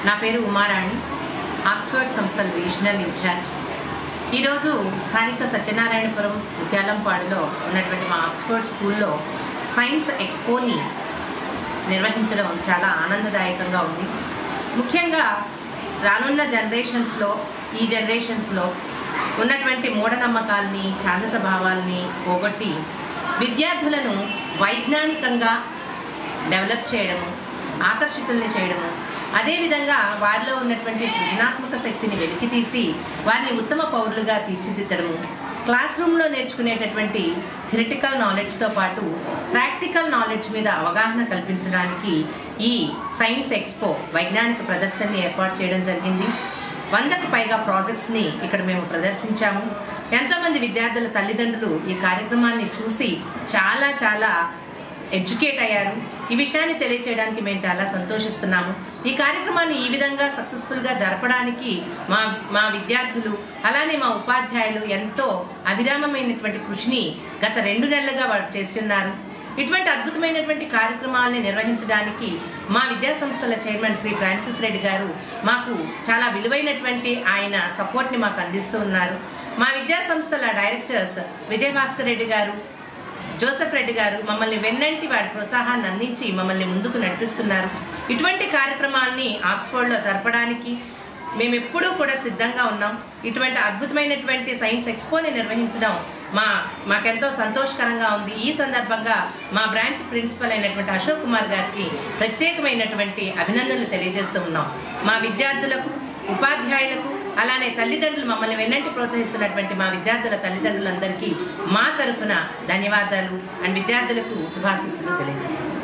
నా పేరు ఉమారాణి, ఆక్స్ఫర్డ్ సంస్థల రీజనల్ ఇన్ఛార్జ్. ఈరోజు స్థానిక సత్యనారాయణపురం ముత్యాలంపాడులో ఉన్నటువంటి మా ఆక్స్ఫర్డ్ స్కూల్లో సైన్స్ ఎక్స్పోని నిర్వహించడం చాలా ఆనందదాయకంగా ఉంది. ముఖ్యంగా రానున్న ఈ జనరేషన్స్లో ఉన్నటువంటి మూఢనమ్మకాలని, ఛాందస భావాల్ని పోగొట్టి విద్యార్థులను వైజ్ఞానికంగా డెవలప్ చేయడము, ఆకర్షితుల్ని చేయడము, అదేవిధంగా వారిలో ఉన్నటువంటి సృజనాత్మక శక్తిని వెలికితీసి వారిని ఉత్తమ పౌరులుగా తీర్చిదిద్దడము, క్లాస్ రూమ్లో నేర్చుకునేటటువంటి థియరిటికల్ నాలెడ్జ్తో పాటు ప్రాక్టికల్ నాలెడ్జ్ మీద అవగాహన కల్పించడానికి ఈ సైన్స్ ఎక్స్పో వైజ్ఞానిక ప్రదర్శనని ఏర్పాటు చేయడం జరిగింది. 100కు పైగా ప్రాజెక్ట్స్ని ఇక్కడ మేము ప్రదర్శించాము. ఎంతోమంది విద్యార్థుల తల్లిదండ్రులు ఈ కార్యక్రమాన్ని చూసి చాలా ఎడ్యుకేట్ అయ్యారు. ఈ విషయాన్ని తెలియచేయడానికి మేము చాలా సంతోషిస్తున్నాము. ఈ కార్యక్రమాన్ని ఈ విధంగా సక్సెస్ఫుల్గా జరపడానికి మా విద్యార్థులు అలానే మా ఉపాధ్యాయులు ఎంతో అవిరామమైనటువంటి కృషిని గత 2 నెలలుగా వారు చేస్తున్నారు. ఇటువంటి అద్భుతమైనటువంటి కార్యక్రమాలని నిర్వహించడానికి మా విద్యాసంస్థల చైర్మన్ శ్రీ ఫ్రాన్సిస్ రెడ్డి గారు మాకు చాలా విలువైనటువంటి ఆయన సపోర్ట్ని మాకు అందిస్తూ ఉన్నారు. మా విద్యాసంస్థల డైరెక్టర్స్ విజయభాస్కర్ రెడ్డి గారు, జోసెఫ్ రెడ్డి గారు మమ్మల్ని వెన్నంటి వారి ప్రోత్సాహాన్ని అందించి మమ్మల్ని ముందుకు నడిపిస్తున్నారు. ఇటువంటి కార్యక్రమాల్ని ఆక్స్ఫర్డ్లో జరపడానికి మేము ఎప్పుడూ కూడా సిద్ధంగా ఉన్నాం. ఇటువంటి అద్భుతమైనటువంటి సైన్స్ ఎక్స్పోని నిర్వహించడం మాకెంతో సంతోషకరంగా ఉంది. ఈ సందర్భంగా మా బ్రాంచ్ ప్రిన్సిపల్ అయినటువంటి అశోక్ కుమార్ గారికి ప్రత్యేకమైనటువంటి అభినందనలు తెలియజేస్తూ ఉన్నాం. మా విద్యార్థులకు, ఉపాధ్యాయులకు అలానే తల్లిదండ్రులు మమ్మల్ని వెన్నంటి ప్రోత్సహిస్తున్నటువంటి మా విద్యార్థుల తల్లిదండ్రులందరికీ మా తరఫున ధన్యవాదాలు అండ్ విద్యార్థులకు శుభాశీస్సులు తెలియజేస్తున్నాం.